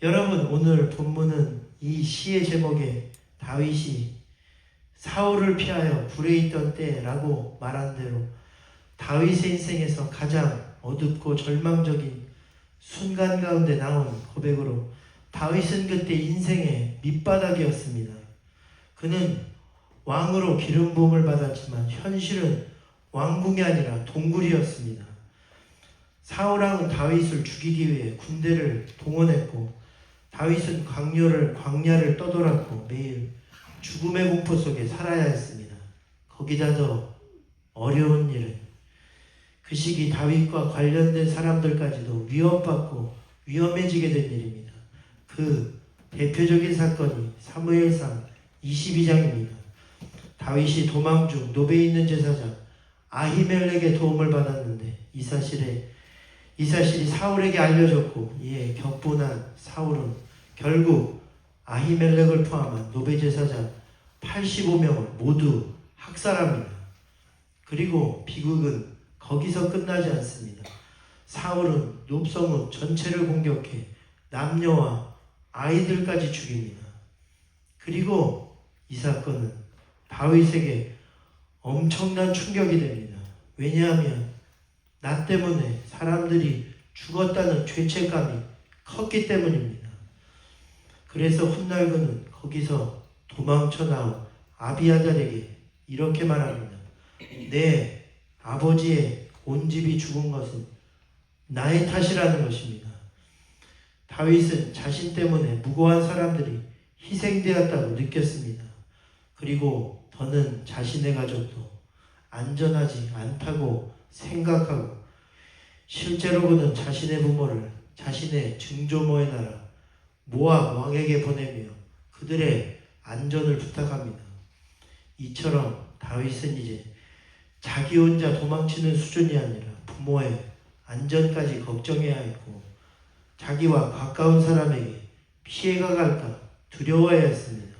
여러분, 오늘 본문은 이 시의 제목에 다윗이 사울을 피하여 굴에 있던 때라고 말한 대로 다윗의 인생에서 가장 어둡고 절망적인 순간 가운데 나온 고백으로 다윗은 그때 인생의 밑바닥이었습니다. 그는 왕으로 기름 부음을 받았지만 현실은 왕궁이 아니라 동굴이었습니다. 사울왕은 다윗을 죽이기 위해 군대를 동원했고 다윗은 광야를 떠돌았고 매일 죽음의 공포 속에 살아야 했습니다. 거기다 더 어려운 일은 그 시기 다윗과 관련된 사람들까지도 위협받고 위험해지게 된 일입니다. 그 대표적인 사건이 사무엘상 22장입니다. 다윗이 도망 중 노베에 있는 제사장 아히멜렉의 도움을 받았는데 이 사실이 사울에게 알려졌고 이에 격분한 사울은 결국 아히멜렉을 포함한 노베 제사장 85명을 모두 학살합니다. 그리고 비극은 거기서 끝나지 않습니다. 사울은 놉성읍 전체를 공격해 남녀와 아이들까지 죽입니다. 그리고 이 사건은 다윗에게 엄청난 충격이 됩니다. 왜냐하면 나 때문에 사람들이 죽었다는 죄책감이 컸기 때문입니다. 그래서 훗날 그는 거기서 도망쳐 나온 아비아달에게 이렇게 말합니다. 내 아버지의 온 집이 죽은 것은 나의 탓이라는 것입니다. 다윗은 자신 때문에 무고한 사람들이 희생되었다고 느꼈습니다. 그리고 더는 자신의 가족도 안전하지 않다고 생각하고 실제로 그는 자신의 부모를 자신의 증조모의 나라 모압 왕에게 보내며 그들의 안전을 부탁합니다. 이처럼 다윗은 이제 자기 혼자 도망치는 수준이 아니라 부모의 안전까지 걱정해야 했고 자기와 가까운 사람에게 피해가 갈까 두려워해야 했습니다.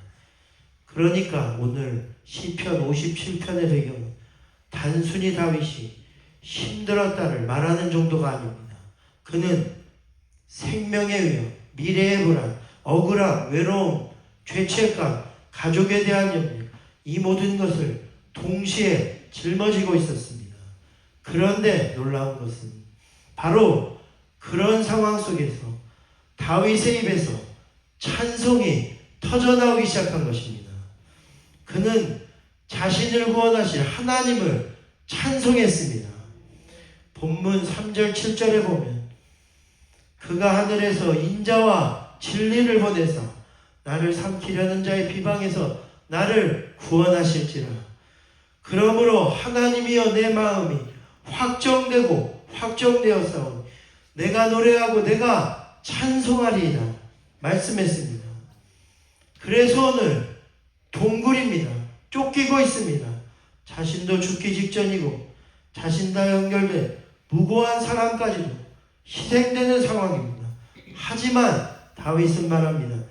그러니까 오늘 시편 57편의 배경은 단순히 다윗이 힘들었다를 말하는 정도가 아닙니다. 그는 생명의 위협, 미래의 불안, 억울함, 외로움, 죄책감, 가족에 대한 염려, 이 모든 것을 동시에 짊어지고 있었습니다. 그런데 놀라운 것은 바로 그런 상황 속에서 다윗의 입에서 찬송이 터져나오기 시작한 것입니다. 그는 자신을 구원하실 하나님을 찬송했습니다. 본문 3절 7절에 보면 그가 하늘에서 인자와 진리를 보내사 나를 삼키려는 자의 비방에서 나를 구원하실지라. 그러므로 하나님이여 내 마음이 확정되었사오니 내가 노래하고 내가 찬송하리이다 말씀했습니다. 그래서 오늘 동굴입니다. 쫓기고 있습니다. 자신도 죽기 직전이고 자신과 연결된 무고한 사람까지도 희생되는 상황입니다. 하지만 다윗은 말합니다.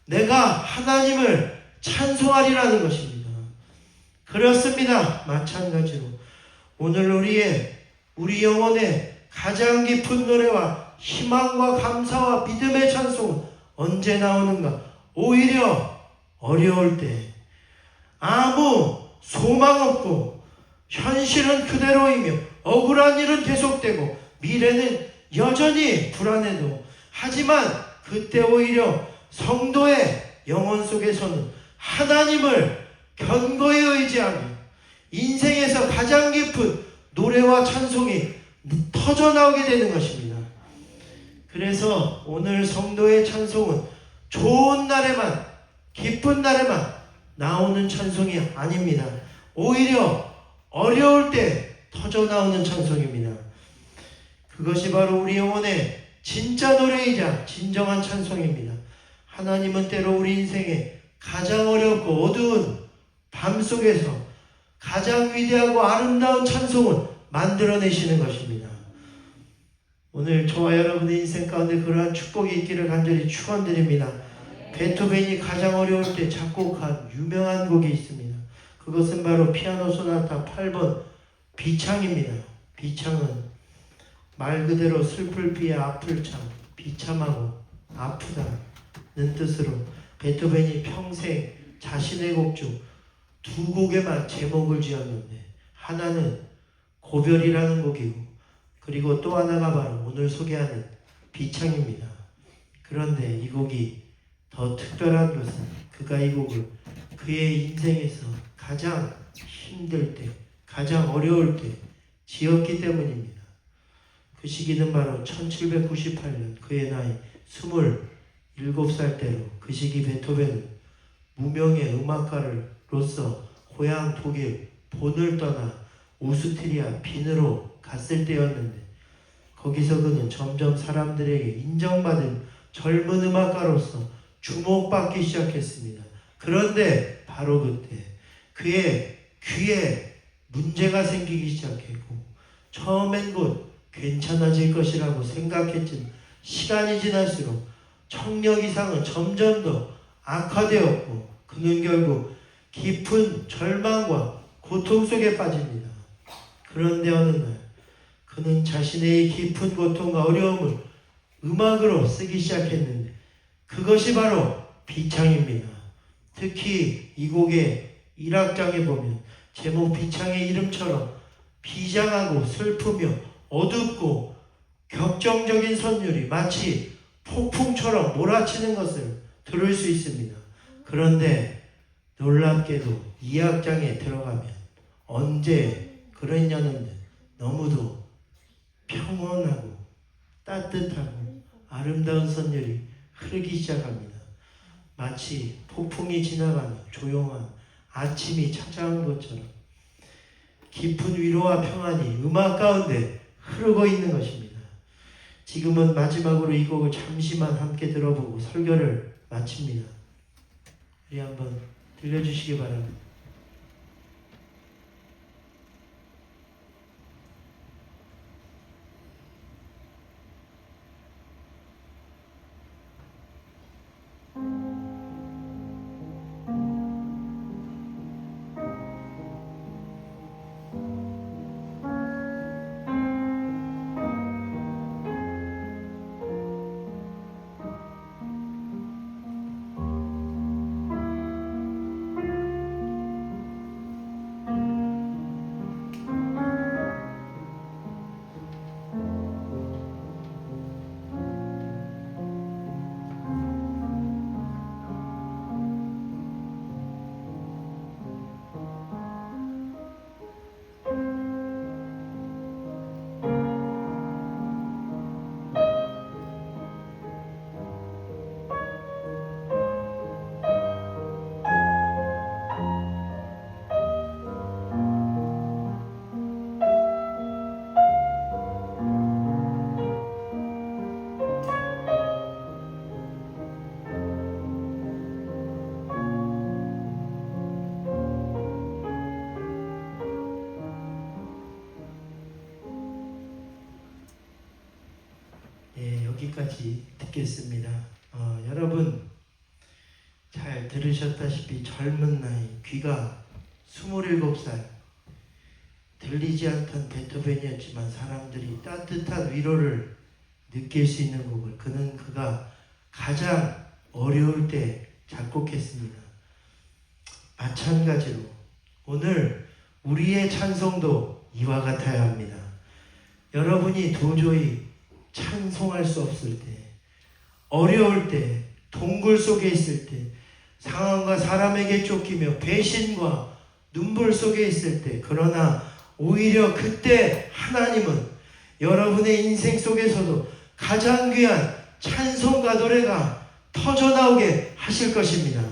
내가 하나님을 찬송하리라는 것입니다. 그렇습니다. 마찬가지로 오늘 우리 영혼의 가장 깊은 노래와 희망과 감사와 믿음의 찬송은 언제 나오는가? 오히려 어려울 때 아무 소망 없고 현실은 그대로이며 억울한 일은 계속되고 미래는 여전히 불안해도 하지만 그때 오히려 성도의 영혼 속에서는 하나님을 견고히 의지하며 인생에서 가장 깊은 노래와 찬송이 터져나오게 되는 것입니다. 그래서 오늘 성도의 찬송은 좋은 날에만 기쁜 날에만 나오는 찬송이 아닙니다. 오히려 어려울 때 터져나오는 찬송입니다. 그것이 바로 우리 영혼의 진짜 노래이자 진정한 찬송입니다. 하나님은 때로 우리 인생에 가장 어렵고 어두운 밤 속에서 가장 위대하고 아름다운 찬송을 만들어내시는 것입니다. 오늘 저와 여러분의 인생 가운데 그러한 축복이 있기를 간절히 축원드립니다. 베토벤이 가장 어려울 때 작곡한 유명한 곡이 있습니다. 그것은 바로 피아노 소나타 8번 비창입니다. 비창은 말 그대로 슬플 비에 아플 창, 비참하고 아프다는 뜻으로 베토벤이 평생 자신의 곡 중 두 곡에만 제목을 지었는데, 하나는 고별이라는 곡이고, 그리고 또 하나가 바로 오늘 소개하는 비창입니다. 그런데 이 곡이 더 특별한 것은 그가 이 곡을 그의 인생에서 가장 힘들 때, 가장 어려울 때 지었기 때문입니다. 그 시기는 바로 1798년 그의 나이 27살 때로, 그 시기 베토벤은 무명의 음악가로서 고향 독일 본을 떠나 오스트리아 빈으로 갔을 때였는데, 거기서 그는 점점 사람들에게 인정받은 젊은 음악가로서 주목받기 시작했습니다. 그런데 바로 그때 그의 귀에 문제가 생기기 시작했고, 처음엔 곧 괜찮아질 것이라고 생각했지만 시간이 지날수록 청력 이상은 점점 더 악화되었고, 그는 결국 깊은 절망과 고통 속에 빠집니다. 그런데 어느 날 그는 자신의 깊은 고통과 어려움을 음악으로 쓰기 시작했는데, 그것이 바로 비창입니다. 특히 이 곡의 1악장에 보면 제목 비창의 이름처럼 비장하고 슬프며 어둡고 격정적인 선율이 마치 폭풍처럼 몰아치는 것을 들을 수 있습니다. 그런데 놀랍게도 2악장에 들어가면 언제 그랬냐는데 너무도 평온하고 따뜻하고 아름다운 선율이 흐르기 시작합니다. 마치 폭풍이 지나가며 조용한 아침이 찾아온 것처럼 깊은 위로와 평안이 음악 가운데 흐르고 있는 것입니다. 지금은 마지막으로 이 곡을 잠시만 함께 들어보고 설교를 마칩니다. 우리 한번 들려주시기 바랍니다. 여기까지 듣겠습니다. 여러분 잘 들으셨다시피 젊은 나이, 귀가 27살, 들리지 않던 베토벤이었지만 사람들이 따뜻한 위로를 느낄 수 있는 곡을 그가 가장 어려울 때 작곡했습니다. 마찬가지로 오늘 우리의 찬송도 이와 같아야 합니다. 여러분이 도저히 찬송할 수 없을 때, 어려울 때, 동굴 속에 있을 때, 상황과 사람에게 쫓기며 배신과 눈물 속에 있을 때, 그러나 오히려 그때 하나님은 여러분의 인생 속에서도 가장 귀한 찬송과 노래가 터져나오게 하실 것입니다.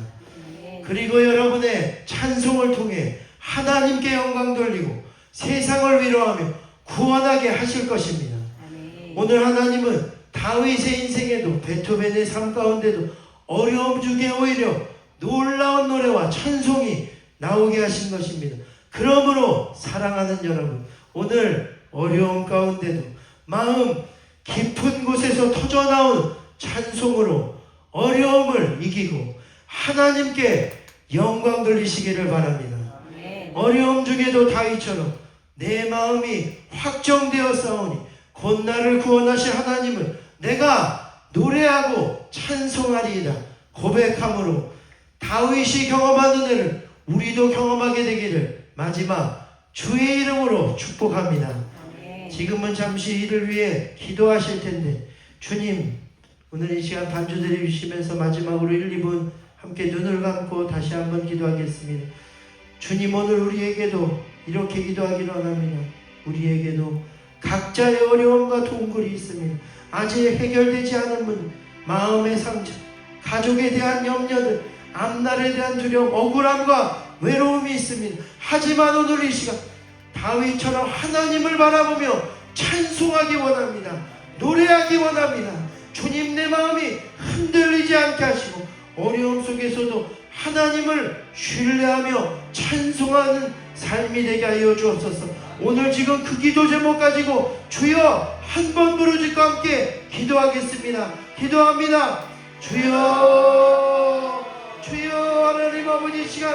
그리고 여러분의 찬송을 통해 하나님께 영광 돌리고 세상을 위로하며 구원하게 하실 것입니다. 오늘 하나님은 다윗의 인생에도 베토벤의 삶 가운데도 어려움 중에 오히려 놀라운 노래와 찬송이 나오게 하신 것입니다. 그러므로 사랑하는 여러분, 오늘 어려움 가운데도 마음 깊은 곳에서 터져나온 찬송으로 어려움을 이기고 하나님께 영광 돌리시기를 바랍니다. 어려움 중에도 다윗처럼 내 마음이 확정되어 싸우니 곧 나를 구원하실 하나님을 내가 노래하고 찬송하리이다 고백함으로 다윗이 경험한 은혜를 우리도 경험하게 되기를 마지막 주의 이름으로 축복합니다. 지금은 잠시 이를 위해 기도하실 텐데 주님 오늘 이 시간 반주 드려주시면서 마지막으로 1, 2분 함께 눈을 감고 다시 한번 기도하겠습니다. 주님 오늘 우리에게도 이렇게 기도하기를 원합니다. 우리에게도 각자의 어려움과 동굴이 있습니다. 아직 해결되지 않은 문, 마음의 상처, 가족에 대한 염려들, 앞날에 대한 두려움, 억울함과 외로움이 있습니다. 하지만 오늘 이 시간 다윗처럼 하나님을 바라보며 찬송하기 원합니다. 노래하기 원합니다. 주님 내 마음이 흔들리지 않게 하시고 어려움 속에서도 하나님을 신뢰하며 찬송하는 삶이 되게 하여 주옵소서. 오늘 지금 그 기도 제목 가지고 주여 한 번 부르짖고 함께 기도하겠습니다. 기도합니다. 주여 주여 하나님 아버지 시간